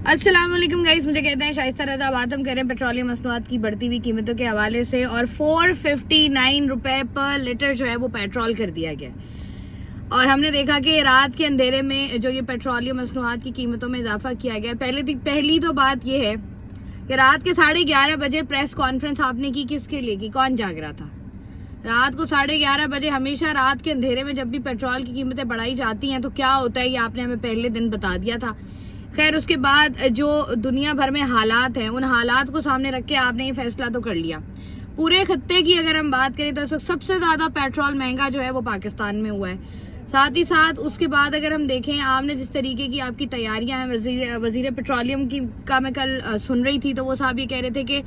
अस्सलाम वालेकुम गाइस, मुझे कहते हैं शाइस्ता रज़ा। बात हम करें पेट्रोलियम मसनूआत की बढ़ती हुई कीमतों के हवाले से, और 459 रुपए पर लीटर जो है वो पेट्रोल कर दिया गया। और हमने देखा कि रात के अंधेरे में जो ये पेट्रोलियम मसनूआत की कीमतों में इजाफा किया गया। पहली तो बात ये है कि रात के 11:30 बजे प्रेस कॉन्फ्रेंस आपने की, किसके लिए की? कौन जाग रहा था? रात को 11:30 बजे, हमेशा रात के अंधेरे में जब भी पेट्रोल की कीमतें बढ़ाई जाती हैं तो क्या होता है, ये आपने हमें पहले दिन बता दिया था। खैर, उसके बाद जो दुनिया भर में हालात हैं, उन हालात को सामने रख के आपने ये फैसला तो कर लिया। पूरे खत्ते की अगर हम बात करें तो इस वक्त सबसे ज्यादा पेट्रोल महंगा जो है वो पाकिस्तान में हुआ है। साथ ही साथ उसके बाद अगर हम देखें, आपने जिस तरीके की आपकी तैयारियां हैं, वजीर पेट्रोलियम की का मैं कल सुन रही थी, तो वो साहब ये कह रहे थे कि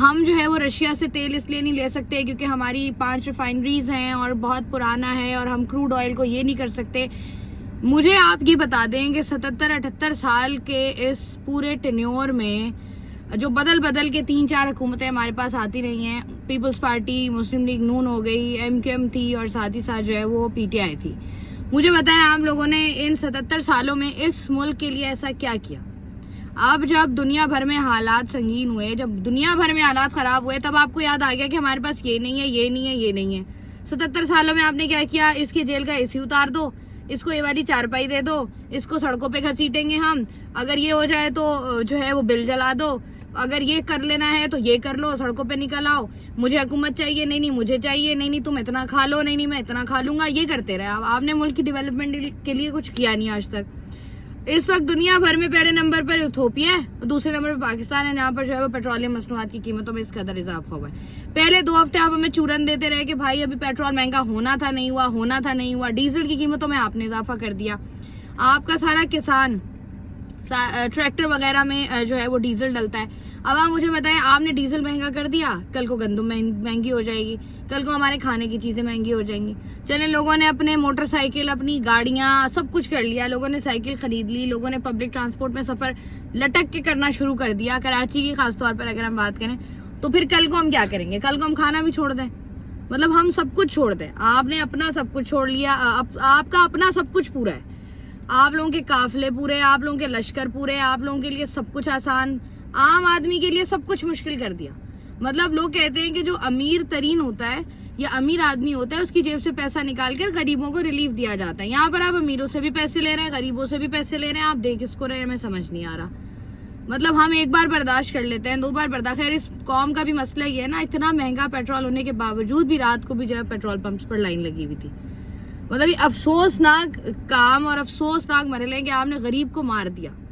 हम जो है वो रशिया से तेल इसलिए नहीं ले सकते क्योंकि हमारी 5 रिफाइनरीज हैं और बहुत पुराना है, और हम क्रूड ऑयल को ये नहीं कर सकते। मुझे आप ये बता दें कि 77-78 साल के इस पूरे टेन्योर में जो बदल के 3-4 हुकूमतें हमारे पास आती रही हैं, पीपल्स पार्टी, मुस्लिम लीग नून हो गई, MQM थी, और साथ ही साथ जो है वो PTI थी। मुझे बताएं, आप लोगों ने इन 77 सालों में इस मुल्क के लिए ऐसा क्या किया? अब जब दुनिया भर में हालात संगीन हुए, जब दुनिया भर में हालात खराब हुए, तब आपको याद आ गया कि हमारे पास ये नहीं है, ये नहीं है, ये नहीं है। 77 सालों में आपने क्या किया? इसके जेल का AC उतार दो, इसको ये वाली चारपाई दे दो, इसको सड़कों पे घसीटेंगे हम, अगर ये हो जाए तो जो है वो बिल जला दो, अगर ये कर लेना है तो ये कर लो, सड़कों पे निकल आओ, मुझे हुकूमत चाहिए, नहीं मुझे चाहिए, नहीं तुम इतना खा लो, नहीं मैं इतना खा लूंगा, ये करते रहे। आपने मुल्क की डेवलपमेंट के लिए कुछ किया नहीं आज तक। इस वक्त दुनिया भर में पहले नंबर पर इथोपिया है, दूसरे नंबर पर पाकिस्तान है, जहाँ पर जो है वो पेट्रोलियम मसनूआत की कीमतों में इस कदर इजाफा हुआ है। पहले 2 हफ्ते आप हमें चूरन देते रहे कि भाई अभी पेट्रोल महंगा होना था नहीं हुआ, होना था नहीं हुआ। डीजल की कीमतों में आपने इजाफा कर दिया। आपका सारा किसान ट्रैक्टर वगैरह में जो है वो डीजल डलता है। अब आप मुझे बताएं, आपने डीजल महंगा कर दिया, कल को गंदम महंगी हो जाएगी, कल को हमारे खाने की चीजें महंगी हो जाएंगी। चले, लोगों ने अपने मोटरसाइकिल, अपनी गाड़ियां, सब कुछ कर लिया, लोगों ने साइकिल खरीद ली, लोगों ने पब्लिक ट्रांसपोर्ट में सफर लटक के करना शुरू कर दिया। कराची की खासतौर पर अगर हम बात करें तो फिर कल को हम क्या करेंगे? कल को हम खाना भी छोड़ दें? मतलब हम सब कुछ छोड़ दें? आपने अपना सब कुछ छोड़ लिया। आपका अपना सब कुछ पूरा है, आप लोगों के काफिले पूरे, आप लोगों के लश्कर पूरे, आप लोगों के लिए सब कुछ आसान, आम आदमी के लिए सब कुछ मुश्किल कर दिया। मतलब लोग कहते हैं कि जो अमीर तरीन होता है या अमीर आदमी होता है, उसकी जेब से पैसा निकाल कर गरीबों को रिलीफ दिया जाता है। यहाँ पर आप अमीरों से भी पैसे ले रहे हैं, गरीबों से भी पैसे ले रहे हैं। आप देख किसको रहे हैं, हमें समझ नहीं आ रहा। मतलब हम एक बार बर्दाश्त कर लेते हैं, 2 बार बर्दाश्त। खैर, इस कौम का भी मसला ये है ना, इतना महंगा पेट्रोल होने के बावजूद भी रात को भी जो है पेट्रोल पंप्स पर लाइन लगी हुई थी। मतलब ये अफसोसनाक काम और अफसोसनाक मरहले कि आपने गरीब को मार दिया।